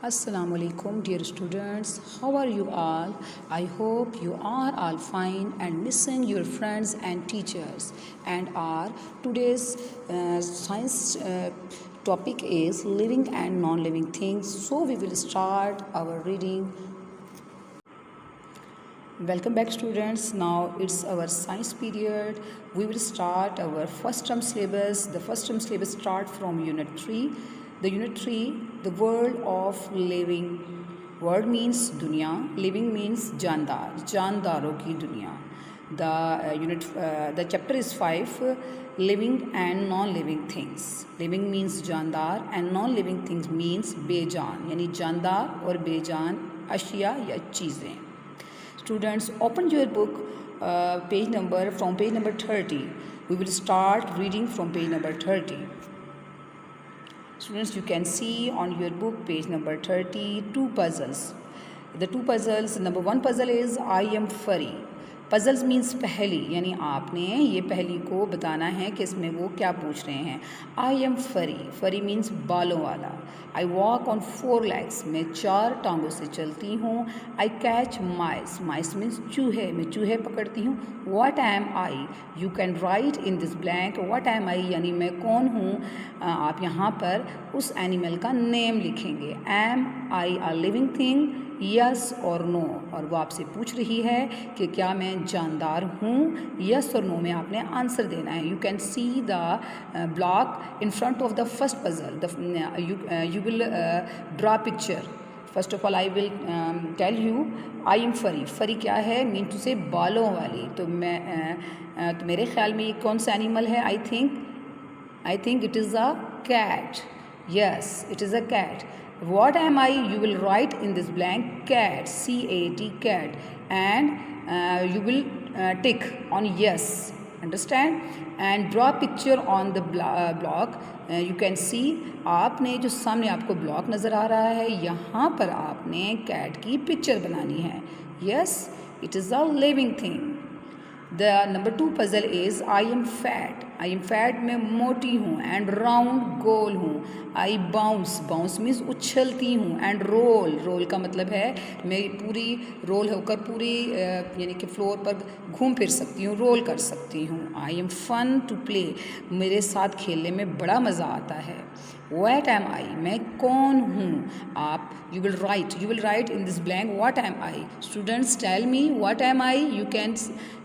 Assalamu alaikum, dear students. How are you all? I hope you are all fine and missing your friends and teachers. And our today's science topic is living and non-living things. So we will start our reading. Welcome back, students. Now it's our science period. We will start our first term syllabus. The first term syllabus start from unit 3. The unit 3, the world of living. Word means दुनिया, living means जानदार, जानदारों की दुनिया. The chapter is 5, living and non-living things. Living means जानदार and non-living things means बेजान, यानी जानदार और बेजान अशिया या चीज़ें. Students, open your book page number 30. We will start reading from page number 30. Students, you can see on your book page number 30 two puzzles. The two puzzles, number one puzzle is I am furry. Puzzles means पहेली, यानी आपने ये पहेली को बताना है कि इसमें वो क्या पूछ रहे हैं. I am furry. Furry means बालों वाला. I walk on 4 legs. मैं 4 टांगों से चलती हूँ. I catch mice. Mice means चूहे. मैं चूहे पकड़ती हूँ. What am I? You can write in this blank. What am I? यानी मैं कौन हूँ. आप यहाँ पर उस एनिमल का नेम लिखेंगे. Am I a living thing? Yes और नो. और वो आपसे पूछ रही है कि क्या मैं जानदार हूँ. यस और नो में आपने आंसर देना है. You can see the block in front of the first puzzle. You will draw picture. First of all I will tell you I am furry. Furry क्या है? मीन टू से बालों वाली. तो मैं तो मेरे ख्याल में ये कौन सा एनिमल है? I think it is a cat. Yes, it is a cat. What am I? You will write in this blank cat, C-A-T, cat, and you will tick on yes. Understand? And draw picture on the block. You can see, आपने जो सामने आपको block नज़र आ रहा है, यहाँ पर आपने cat की पिक्चर बनानी है. Yes, it is a living thing. The number 2 puzzle is I am fat. I am fat मैं मोटी हूँ. And round गोल हूँ. I bounce. Bounce means उछलती हूँ. And roll का मतलब है मैं पूरी रोल होकर पूरी यानी कि फ्लोर पर घूम फिर सकती हूँ, रोल कर सकती हूँ. I am fun to play. मेरे साथ खेलने में बड़ा मज़ा आता है. What am I? मैं कौन हूँ. आप you will write in this blank what am I. Students, tell me what am I. You can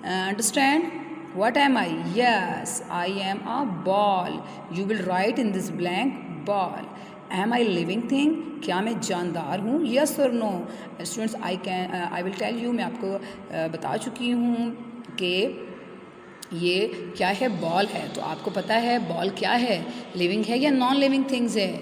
understand. What am I? Yes, I am a ball. You will write in this blank ball. Am I living thing? क्या मैं जानदार हूँ? Yes or no? Students, I will tell you. मैं आपको बता चुकी हूँ कि ये क्या है. बॉल है. तो आपको पता है बॉल क्या है, लिविंग है या नॉन लिविंग थिंग्स है.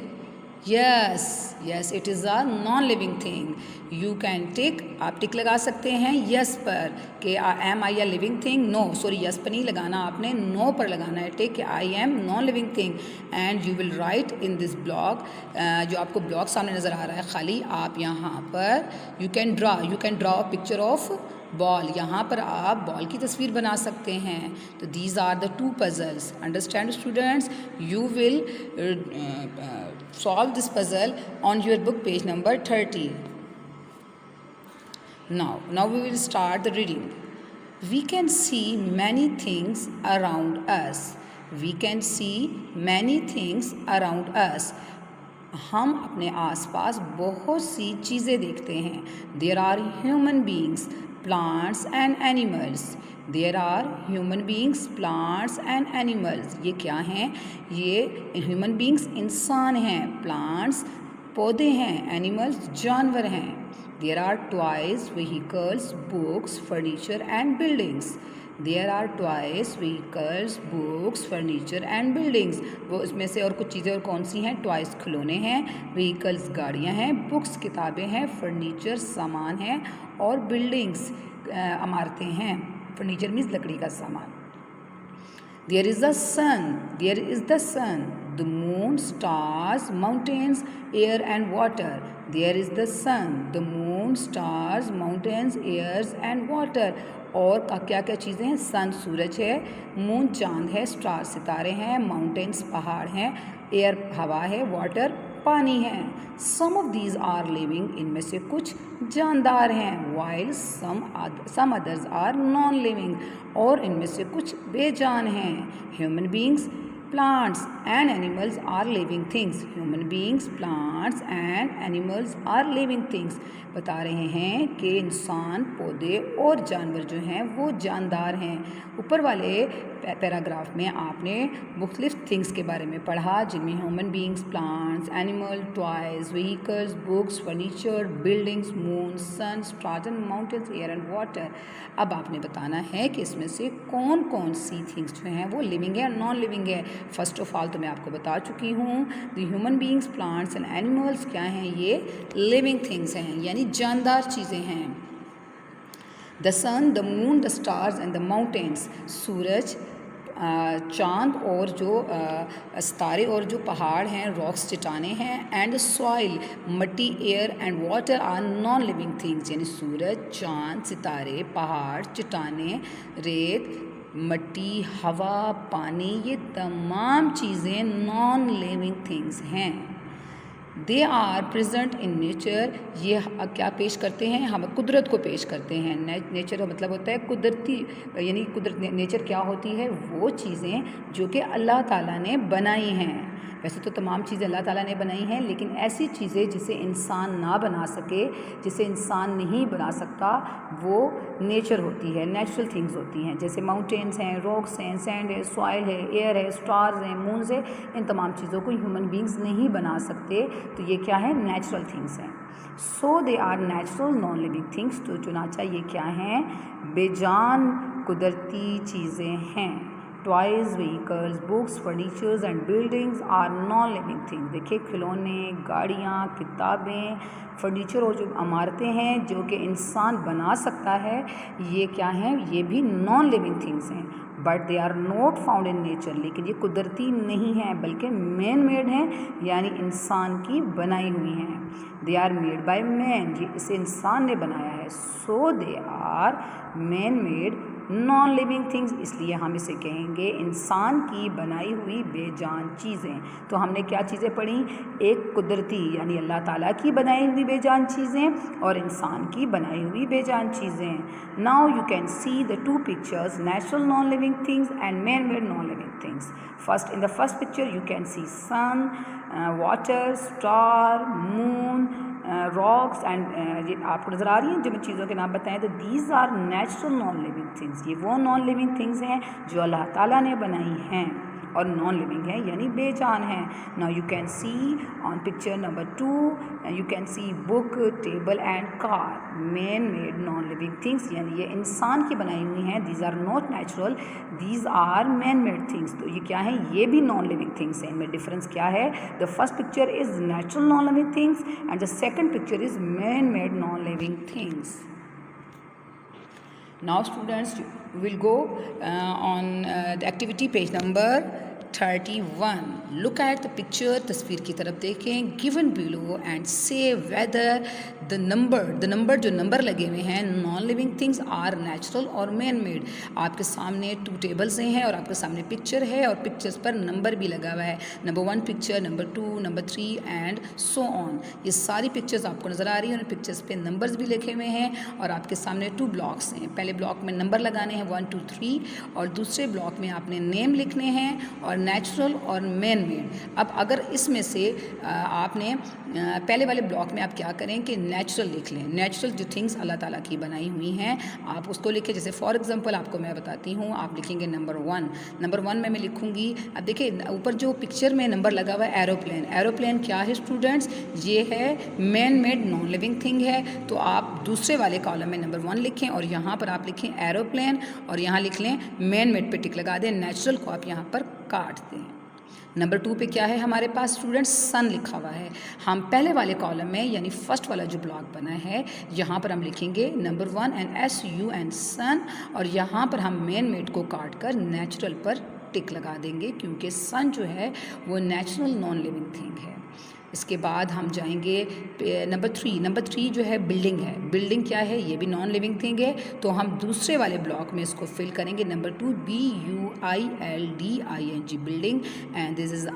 Yes, it is a non living thing. You can tick. आप टिक लगा सकते हैं यस पर कि am I a living thing. No, sorry, yes पर नहीं लगाना, आपने नो पर लगाना है. Tick I am non living thing. And you will write in this block. जो आपको ब्लॉक सामने नज़र आ रहा है खाली, आप यहाँ पर you can draw a picture of ball. यहाँ पर आप बॉल की तस्वीर बना सकते हैं. तो these are the 2 puzzles. Understand students. You will solve this puzzle on your book page number 30. Now we will start the reading. We can see many things around us. We can see many things around us. हम अपने आसपास बहुत सी चीज़ें देखते हैं. There are human beings, plants and animals. There are human beings, plants and animals. ये क्या हैं? ये human beings इंसान हैं, plants पौधे हैं, animals जानवर हैं. There are toys, vehicles, books, furniture and buildings. There are toys, vehicles, books, furniture and buildings. वो इसमें से और कुछ चीज़ें और कौन सी हैं? टॉयज़ खिलौने हैं, व्हीकल्स गाड़ियाँ हैं, बुक्स किताबें हैं, फर्नीचर सामान है और बिल्डिंग्स इमारतें हैं. फर्नीचर मीन्स लकड़ी का सामान. There is the sun. The moon, stars, mountains, air and water. There is the sun, the moon, stars, mountains, airs and water. और क्या क्या चीज़ें हैं? सन सूरज है, मून चांद है, स्टार सितारे हैं, माउंटेन्स पहाड़ हैं, एयर हवा है, वाटर पानी है। Some of these are living, इनमें से कुछ जानदार हैं। While some others are non living, और इनमें से कुछ बेजान हैं। Human beings, plants and animals are living things. Human beings, plants and animals are living things. बता रहे हैं कि इंसान, पौधे और जानवर जो हैं वो जानदार हैं। ऊपर वाले पैराग्राफ में आपने मुख्तलिफ थिंग्स के बारे में पढ़ा, जिनमें human beings, plants, animal, toys, vehicles, books, furniture, buildings, moon, sun, stars and mountains, air and water. अब आपने बताना है कि इसमें से कौन कौन सी थिंग्स जो हैं वो लिविंग है और नॉन लिविंग है। फर्स्ट ऑफ ऑल तो मैं आपको बता चुकी हूँ, the human beings, plants and animals क्या हैं, ये लिविंग थिंग्स हैं, यानी जानदार चीज़ें हैं। The sun, the moon, the stars and the mountains, सूरज, चांद और जो सितारे और जो पहाड़ हैं, रॉक्स, चट्टाने हैं। एंड सॉइल, मट्टी, air and water are non living things, यानी सूरज, चांद, सितारे, पहाड़, चट्टाने, रेत, मट्टी, हवा, पानी, ये तमाम चीज़ें नॉन लिविंग थिंग्स हैं। They are present in nature, ये क्या पेश करते हैं, हम कुदरत को पेश करते हैं। नेचर का मतलब होता है कुदरती, यानी कुदरत, नेचर क्या होती है, वो चीज़ें जो कि अल्लाह ताला ने बनाई हैं। वैसे तो तमाम चीज़ें अल्लाह ताला ने बनाई हैं, लेकिन ऐसी चीज़ें जिसे इंसान ना बना सके, जिसे इंसान नहीं बना सकता, वो नेचर होती है, नेचुरल थिंग्स होती हैं। जैसे माउंटेन्स हैं, रॉक्स हैं, सैंड है, सॉइल है, एयर है, स्टार्स हैं, मून्स है। इन तमाम चीज़ों को ह्यूमन बींग्स नहीं बना सकते, तो ये क्या है, नेचुरल थिंग्स हैं। So they are natural non living things, तो चुनाचा ये क्या हैं, बेजान कुदरती चीज़ें हैं। Toys, vehicles, books, furnitures and buildings are non living things. देखिए, खिलौने, गाड़ियाँ, किताबें, फर्नीचर और जो इमारतें हैं जो कि इंसान बना सकता है, ये क्या हैं, ये भी नॉन लिविंग थिंग्स हैं। But they are not found in nature, लेकिन ये कुदरती नहीं हैं बल्कि मैन मेड हैं, यानी इंसान की बनाई हुई हैं। They are made by man, ये इसे इंसान ने बनाया है। So they are man made non living things, इसलिए हम इसे कहेंगे इंसान की बनाई हुई बेजान चीज़ें। तो हमने क्या चीज़ें पढ़ी, एक कुदरती यानी अल्लाह ताला की बनाई हुई बेजान चीज़ें और इंसान की बनाई हुई बेजान चीज़ें। Now you can see the two pictures, natural non living things and man made non living things. First, in the first picture you can see sun, water, star, moon, rocks and ये आपको नज़र आ रही हैं जो मैं चीज़ों के नाम बताएं, तो these are natural non living things, ये वो नॉन लिविंग थिंग्स हैं जो अल्लाह ताला ने बनाई हैं और नॉन लिविंग है यानी बेजान है। Now you can see on picture number 2, you can see book, table and car, man made non living things, यानी ये इंसान की बनाई हुई हैं। These are not natural, these are man made things, तो ये क्या है, ये भी नॉन लिविंग थिंग्स हैं। इनमें डिफरेंस क्या है, the first picture is natural non living things and the second picture is man made non living things. Now students will go on the activity page number 31. Look at the picture, तस्वीर की तरफ देखें, given below and say whether the number जो number लगे हुए हैं non living things are natural और man made. आपके सामने 2 टेबल्स हैं और आपके सामने पिक्चर है और पिक्चर्स पर नंबर भी लगा हुआ है, number 1 picture, number 2, number 3 and so on. ये सारी पिक्चर्स आपको नज़र आ रही हैं और पिक्चर्स पे नंबर्स भी लिखे हुए हैं और आपके सामने 2 ब्लॉक्स हैं। पहले ब्लॉक में नंबर लगाने हैं 1 2 3 और दूसरे ब्लॉक में आपने नेम लिखने हैं और नेचुरल और मैन मेड। अब अगर इसमें से आपने पहले वाले ब्लॉक में आप क्या करें कि नेचुरल लिख लें, नेचुरल जो थिंग्स अल्लाह ताला की बनाई हुई हैं आप उसको लिखें। जैसे फॉर एग्जांपल आपको मैं बताती हूँ, आप लिखेंगे नंबर 1 में मैं लिखूँगी। अब देखिए ऊपर जो पिक्चर में नंबर लगा हुआ है एरोप्लेन, एरोप्लेन क्या है स्टूडेंट्स, ये है man made non living thing है। तो आप दूसरे वाले कॉलम में नंबर 1 लिखें और यहाँ पर आप लिखें एरोप्लेन और यहाँ लिख लें मैन मेड पे टिक लगा दें, नेचुरल को आप यहाँ पर काट दें। नंबर 2 पे क्या है हमारे पास स्टूडेंट्स, सन लिखा हुआ है। हम पहले वाले कॉलम में यानी फर्स्ट वाला जो ब्लॉक बना है यहाँ पर हम लिखेंगे नंबर 1 एंड SUN सन और यहाँ पर हम मैन मेड को काट कर नेचुरल पर टिक लगा देंगे क्योंकि सन जो है वो नेचुरल नॉन लिविंग थिंग है। इसके बाद हम जाएंगे नंबर 3 जो है बिल्डिंग है। बिल्डिंग क्या है, ये भी नॉन लिविंग थिंग है, तो हम दूसरे वाले ब्लॉक में इसको फिल करेंगे। Number 2 BUILDING building and this is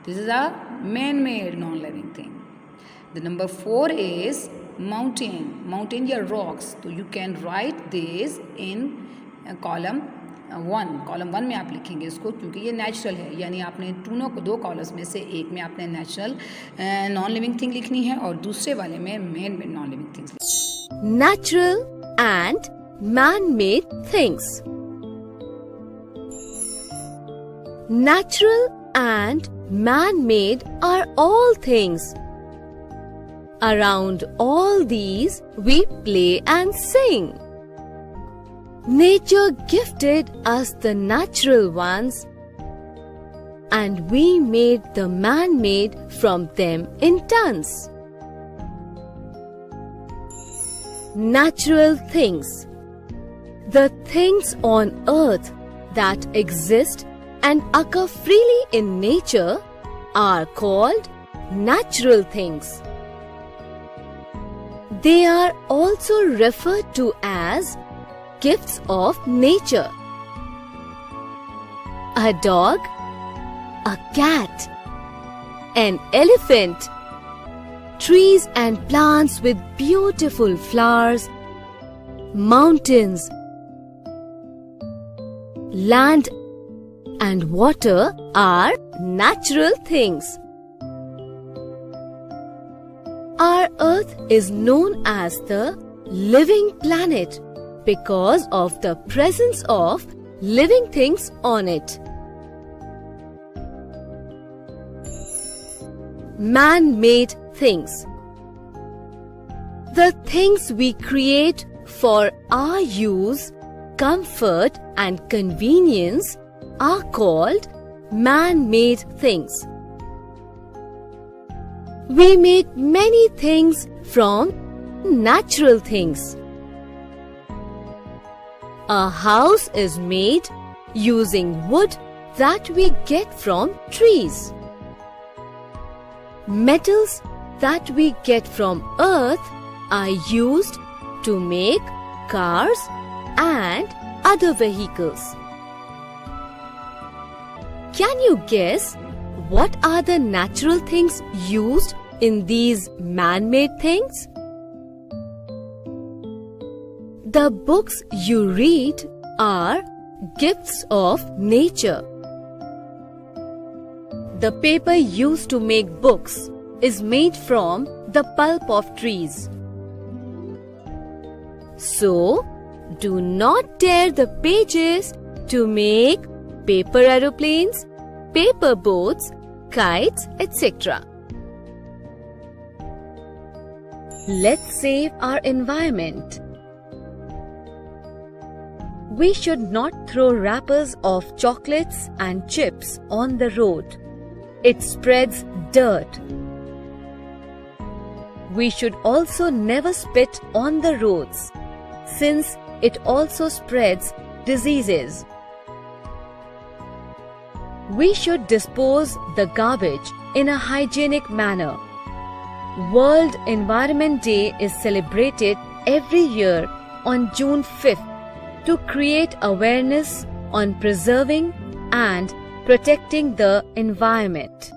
This is a man-made non-living thing. The number 4 is mountain. Mountain या rocks. तो you can write this in column 1. Column 1 में आप लिखेंगे इसको, क्योंकि ये नेचुरल है, यानी आपने दो कॉलम्स में से एक में आपने नेचुरल नॉन लिविंग थिंग लिखनी है और दूसरे वाले में man made non living things. Natural and man-made things. Natural and man-made are all things. Around all these we play and sing. Nature gifted us the natural ones, and we made the man-made from them in tons. Natural things. The things on earth that exist and occur freely in nature are called natural things. They are also referred to as gifts of nature. A dog, a cat, an elephant, trees and plants with beautiful flowers, mountains, land and water are natural things. Our earth is known as the living planet because of the presence of living things on it. Man-made things. The things we create for our use, comfort and convenience are called man-made things. We make many things from natural things. A house is made using wood that we get from trees. Metals that we get from earth are used to make cars and other vehicles. Can you guess what are the natural things used in these man-made things? The books you read are gifts of nature. The paper used to make books is made from the pulp of trees. So, do not tear the pages to make paper aeroplanes, paper boats, kites, etc. Let's save our environment. We should not throw wrappers of chocolates and chips on the road. It spreads dirt. We should also never spit on the roads, since it also spreads diseases. We should dispose the garbage in a hygienic manner. World Environment Day is celebrated every year on June 5th to create awareness on preserving and protecting the environment.